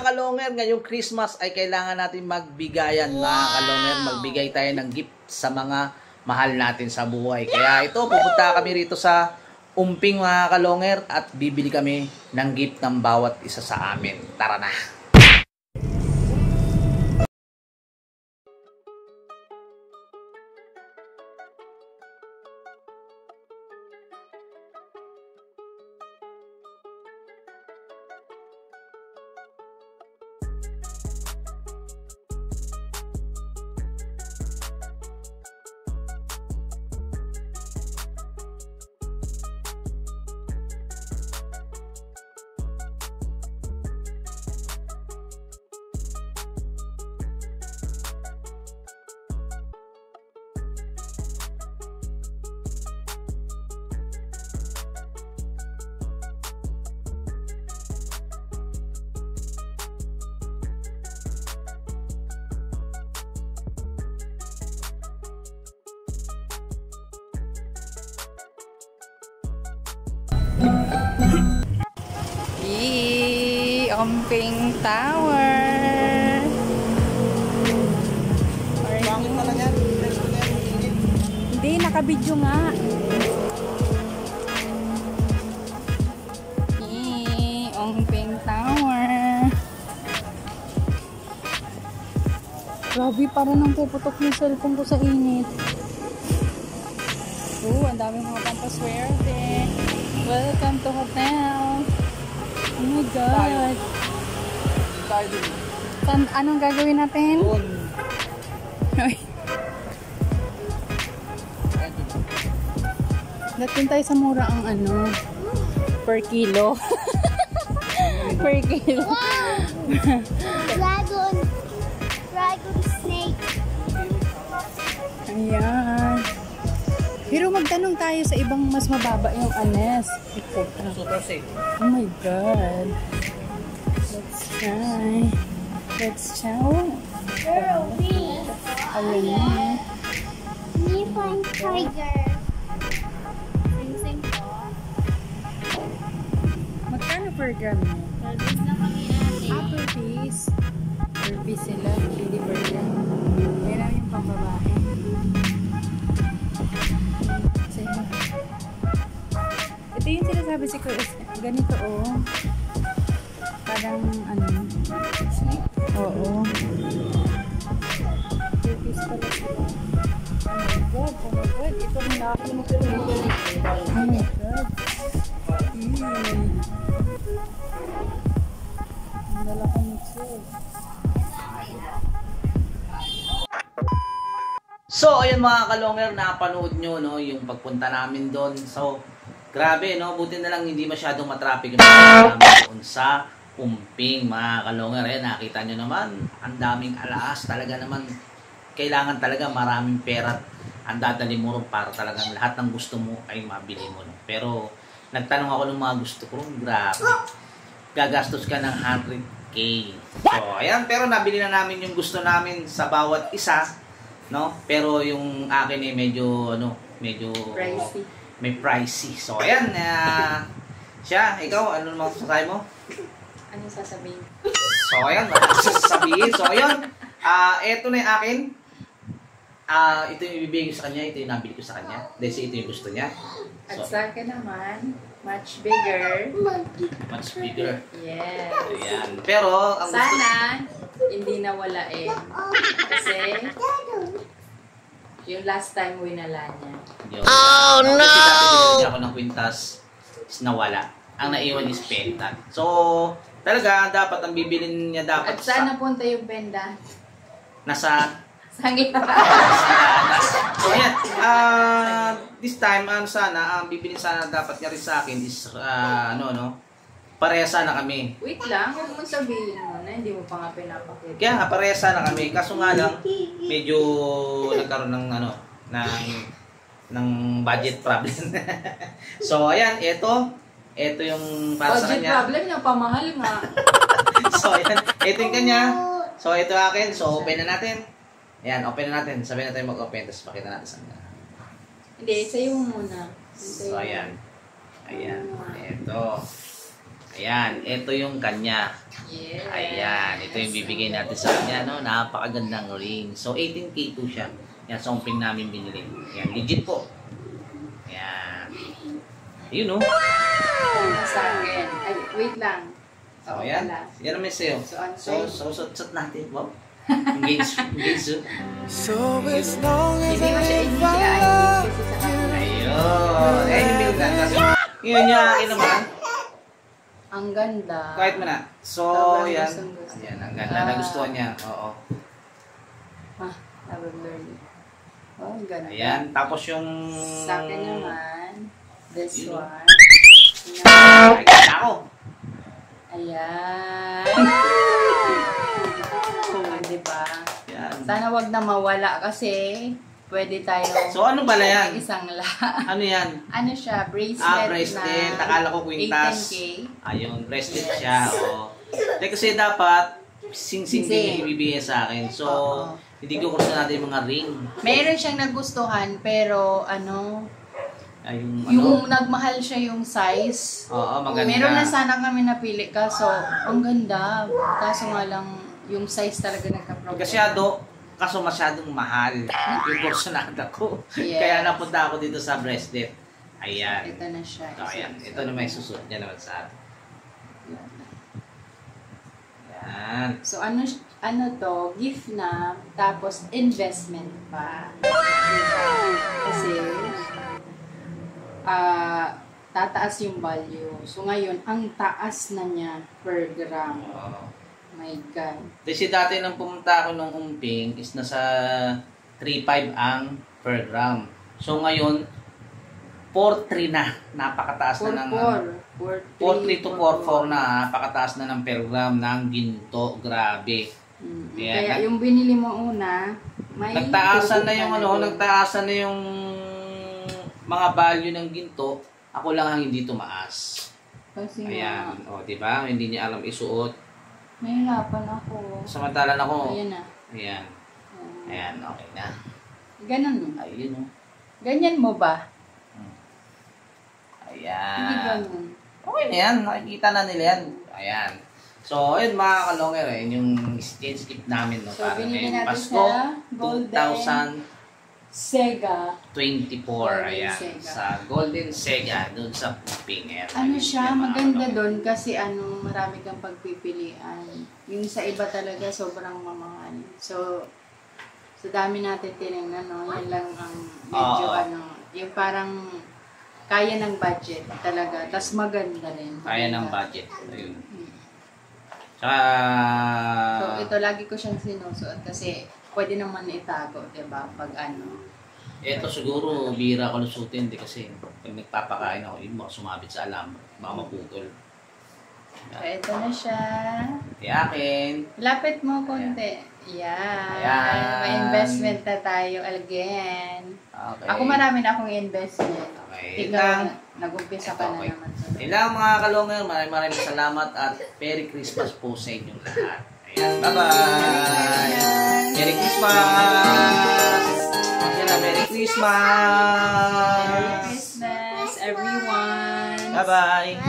kalonger, ngayong Christmas ay kailangan natin magbigayan mga kalonger. Magbigay tayo ng gift sa mga mahal natin sa buhay. Kaya ito, pupunta kami rito sa Umping mga kalonger at bibili kami ng gift ng bawat isa sa amin. Tara na! Umping Tower. Bakit pala yan? Hindi, nakabidyo nga. Umping Tower. Grabe, para nang puputok yung cellphone ko sa init. Ang dami mga pampaswerte. Welcome to hotel. Oh my God. Anong gagawin natin? Dating tayo sa mura ang ano, per kilo. Per kilo. Wow! Dragon snake. Ayan. Pero magtanong tayo sa ibang mas mababa yung anes. Super safe. Oh my God. Let's try. Let's try. Girl, Ayan. me find tiger. Sing po. Magkano per gram mo? Service na kami ate. Per piece. Per piece sila. Hindi per gram. Meron yung pambabae. Ito yung sinasabi si Kuya. Ganito oh. Parang ano. Oo. Per piece pala sila. Oh my God. Ito ang laki mo. Oh my God. Ang lalaki nito. So, ayun mga kalonger, napanood nyo no, yung pagpunta namin doon. So, grabe, no? Buti na lang hindi masyadong matraffic yung pagpunta namin doon sa Umping, mga kalonger. Ayan, nakita nyo naman, ang daming alaas. Talaga naman, kailangan talaga maraming pera at ang dadali mo rin para talagang lahat ng gusto mo ay mabili mo. No? Pero, nagtanong ako ng mga gusto ko, grabe. Gagastos ka ng 100K. So, ayan, pero nabili na namin yung gusto namin sa bawat isa. No? Pero yung akin ay medyo Pricey. May pricey. So ayan, siya, ikaw ano naman sasabihin mo? Anong sasabihin? So ayan, sasabihin. So ayun, eto na yung akin. Ito yung ibibigay ko sa kanya, ito yung nabili ko sa kanya. Dahil ito yung gusto niya. At So, sa akin naman, much bigger. much bigger. Yes. Ayan. Pero ang gusto Sana, hindi nawalain. Kasi, yung last time winala niya. yun. Oh no! Kasi ako ng kwintas is nawala. Ang naiwan is penta. So, talaga dapat ang bibilin niya dapat At saan napunta yung penda? nasa Sa gitna. So ayan, this time sana ang bibilin sana dapat niya rin sa akin is pareha sana kami. Wait lang, huwag mo sabihin mo na, hindi mo pa nga pinapakita. Kaya nga pareha sana kami, kaso nga lang medyo nagkaroon ng ng budget problem. So ayan, ito yung para sa Budget kanya. problem niya, pamahal nga. So ayan, ito yung kanya. So ito akin, so open na natin. Ayan, open na natin. Sabihin natin mag-open, tapos pakita natin sa kanya. Hindi, sa'yo mo muna. So ayan. Ayan, ito. Ayan, ito yung kanya. Yes. Ayan, ito yung bibigay natin sa kanya, no? Napakagandang ring. So, 18K po siya. Yan, sa umping namin binili. Ayan, legit po. Ayan. Yun, no? Sa akin. Ay, wait lang. So, ayan. Yan naman sa'yo. So, suot natin. Wow. Engage. So as long as Hindi mo siya I kasi sa kanila. Ayun. Eh, hindi ko lang. Ngayon niya, akin naman. Ang ganda. Quiet mo na. So, Sobrang yan. gustong-gusto. Ayan, ang ganda. Nagustuhan niya. Oo. Nabablurry. Oh, ang ganda. Ayan. Tapos yung... Sa akin naman, this Yun. one. Ay, ganda ako. Ayan. Diba? Ayan. Sana wag na mawala kasi pwede tayo So, ano pala yan? isang Ano yan? ano siya, bracelet, Bracelet. na Akala ko kwintas. 18K. Ayun, bracelet siya. Oo. Kasi dapat, sing-sing din yung ibibigay sa akin. So, Oo. hindi ko gusto natin yung mga ring. Meron siyang nagustuhan pero Ay, yung nagmahal siya yung size. Oo, maganda. Meron na sana kami napili kaso ang ganda. Kaso nga lang yung size talaga nagka-problem. Kaso masyadong mahal yung porsyonada ko. Yes. Kaya napunta ako dito sa bracelet. Ayan. Ito na siya. So, ayan. Ito na may susunod niya naman sa atin. Ayan. So ano to, gift na, tapos investment pa. Kasi tataas yung value. So ngayon, ang taas na niya per gram. Oo. My God. Kasi dati nang pumunta ako nung umping is nasa 3.5 ang per gram. So ngayon, 4.3 na. Napakataas na ng... 4.3 to 4.4 na. Napakataas na ng per gram ng ginto. Grabe. Kaya yung binili mo una, may nagtaasan na yung tutunan nagtaasan na yung mga value ng ginto. Ako lang ang hindi tumaas. Kasi Ayan. O, diba? Hindi niya alam isuot. nahihirapan ako. Samantalan ako. Ayan na. Ayan. Ayan, okay na. Ganun. Ayun, o. Ganyan mo ba? Hindi Ayan. ganun. Okay na yan. Nakikita na nila yan. Ayan. So, ayun mga kalonger, yung exchange gift namin, no, So, para binili ngayong natin Pasko, sa Golden 2024. Sega. Ayan. Sega. Sa Golden Sega, doon sa Puping. Ayan. Ano siya, Mga maganda kalonger. doon kasi marami kang pagpipilian. Yung sa iba talaga sobrang mamahal. So, sa dami natin tinignan, no, yan lang ang medyo Oo. yung parang kaya ng budget talaga. Tapos maganda rin. Kaya ng Maganda. budget. Ayun. Tsaka, So, ito lagi ko siyang sinusuot kasi pwede naman itago, diba? Pag ito siguro, bira ko lusutin. Kasi pag nagpapakain ako, yun baka sumabit sa alam. Baka maputol. So, ito na siya. Yakin. Lapit mo konti. Yan. Ayan. May investment na tayo again. Okay. Ako marami na akong investment. Okay. Ikaw, nag-umpisa ka na Okay. naman. Ilang mga kalonger, maraming salamat at Merry Christmas po sa inyong lahat. Ayan, bye-bye! Merry Christmas! Merry Christmas! Merry Christmas, everyone! Bye-bye!